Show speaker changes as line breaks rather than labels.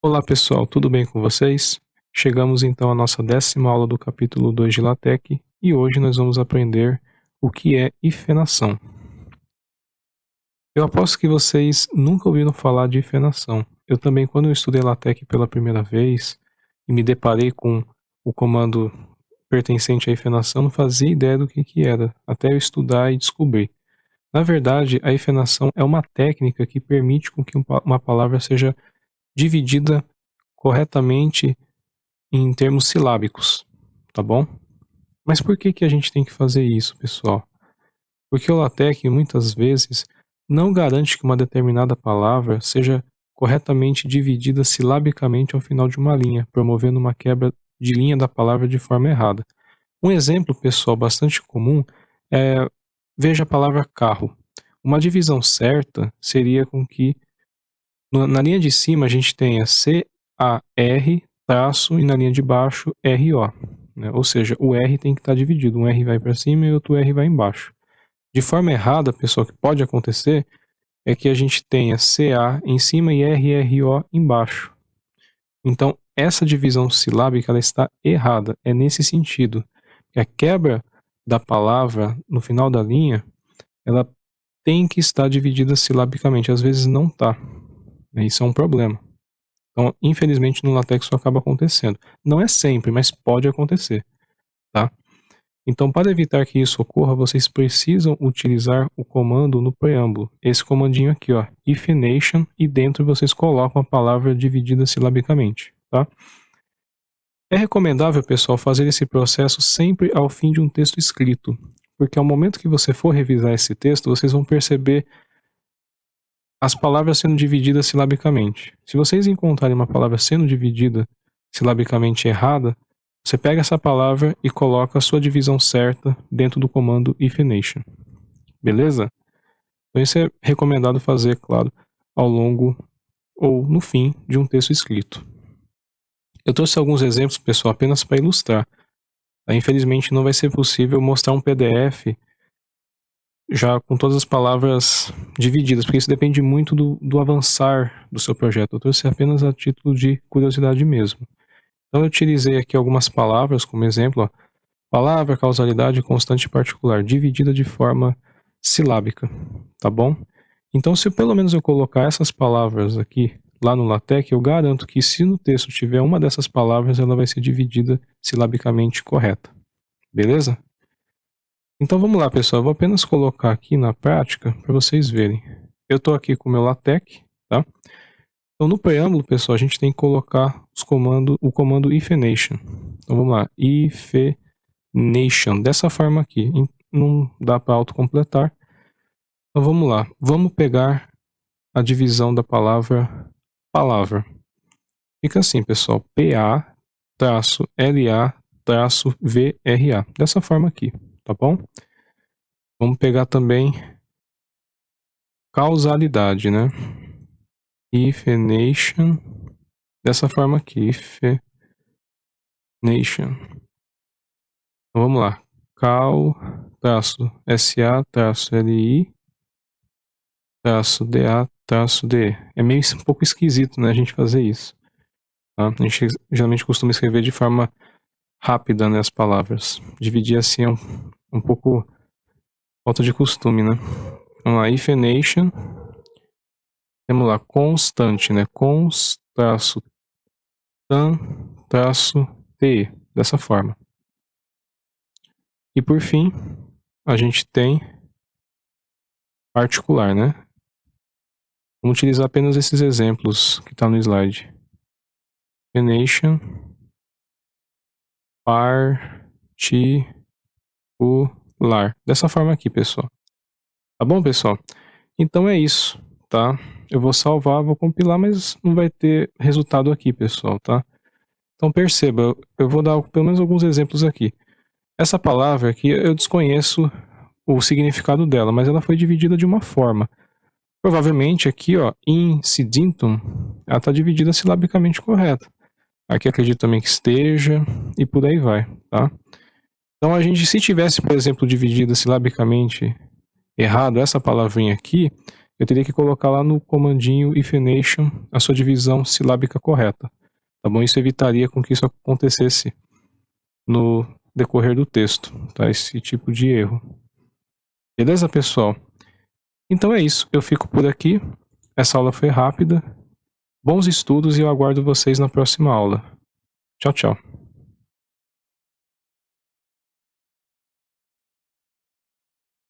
Olá pessoal, tudo bem com vocês? Chegamos então à nossa 10ª aula do capítulo 2 de LaTeX e hoje nós vamos aprender o que é hifenação. Eu aposto que vocês nunca ouviram falar de hifenação. Eu também, quando eu estudei LaTeX pela primeira vez e me deparei com o comando pertencente à hifenação, não fazia ideia do que era, até eu estudar e descobrir. Na verdade, a hifenação é uma técnica que permite com que uma palavra seja dividida corretamente em termos silábicos, tá bom? Mas por que a gente tem que fazer isso, pessoal? Porque o LaTeX muitas vezes não garante que uma determinada palavra seja corretamente dividida silabicamente ao final de uma linha, promovendo uma quebra de linha da palavra de forma errada. Um exemplo, pessoal, bastante comum é, veja a palavra carro. Uma divisão certa seria com que na linha de cima a gente tenha C-A-R traço e na linha de baixo R-O, né? Ou seja, o R tem que estar dividido, um R vai para cima e outro R vai embaixo. De forma errada, pessoal, o que pode acontecer é que a gente tenha CA em cima e RRO embaixo. Então, essa divisão silábica ela está errada, é nesse sentido. Que a quebra da palavra no final da linha, ela tem que estar dividida silabicamente, às vezes não está. Isso é um problema. Então, infelizmente, no LaTeX isso acaba acontecendo. Não é sempre, mas pode acontecer, tá? Então, para evitar que isso ocorra, vocês precisam utilizar o comando no preâmbulo. Esse comandinho aqui, ó, hifenation, e dentro vocês colocam a palavra dividida silabicamente, tá? É recomendável, pessoal, fazer esse processo sempre ao fim de um texto escrito, porque ao momento que você for revisar esse texto, vocês vão perceber as palavras sendo divididas silabicamente. Se vocês encontrarem uma palavra sendo dividida silabicamente errada, você pega essa palavra e coloca a sua divisão certa dentro do comando hifenation. Beleza? Então isso é recomendado fazer, claro, ao longo ou no fim de um texto escrito. Eu trouxe alguns exemplos, pessoal, apenas para ilustrar. Infelizmente não vai ser possível mostrar um PDF já com todas as palavras divididas, porque isso depende muito do avançar do seu projeto. Eu trouxe apenas a título de curiosidade mesmo. Então eu utilizei aqui algumas palavras como exemplo, ó, palavra, causalidade, constante e particular, dividida de forma silábica, tá bom? Então se pelo menos eu colocar essas palavras aqui lá no LaTeX, eu garanto que se no texto tiver uma dessas palavras, ela vai ser dividida silabicamente correta, beleza? Então vamos lá, pessoal, eu vou apenas colocar aqui na prática para vocês verem. Eu estou aqui com o meu LaTeX, tá? Então no preâmbulo, pessoal, a gente tem que colocar o comando hifenation. Então vamos lá, hifenation, dessa forma aqui, não dá para autocompletar. Então vamos lá, vamos pegar a divisão da palavra palavra. Fica assim, pessoal, PA-LA-VRA, dessa forma aqui, tá bom? Vamos pegar também causalidade, né? Hifenation, dessa forma aqui, hifenation. Então vamos lá, cal-sa-li-da-de. É meio um pouco esquisito, né, a gente fazer isso. Tá? A gente geralmente costuma escrever de forma rápida, né, as palavras. Dividir assim é um pouco falta de costume, né? Vamos lá, hifenation. Temos lá, constante, né? Const-tan-te, dessa forma. E por fim, a gente tem particular, né? Vamos utilizar apenas esses exemplos que está no slide. Hifenation, particular. Dessa forma aqui, pessoal. Tá bom, pessoal? Então é isso, tá? Eu vou salvar, vou compilar, mas não vai ter resultado aqui, pessoal, tá? Então perceba, eu vou dar pelo menos alguns exemplos aqui. Essa palavra aqui, eu desconheço o significado dela, mas ela foi dividida de uma forma. Provavelmente aqui, ó, incidentum, ela está dividida silabicamente correta. Aqui acredito também que esteja, e por aí vai, tá? Então a gente, se tivesse, por exemplo, dividida silabicamente errado essa palavrinha aqui, eu teria que colocar lá no comandinho ifnation a sua divisão silábica correta, tá bom? Isso evitaria com que isso acontecesse no decorrer do texto, tá? Esse tipo de erro. Beleza, pessoal? Então é isso, eu fico por aqui. Essa aula foi rápida. Bons estudos e eu aguardo vocês na próxima aula. Tchau, tchau.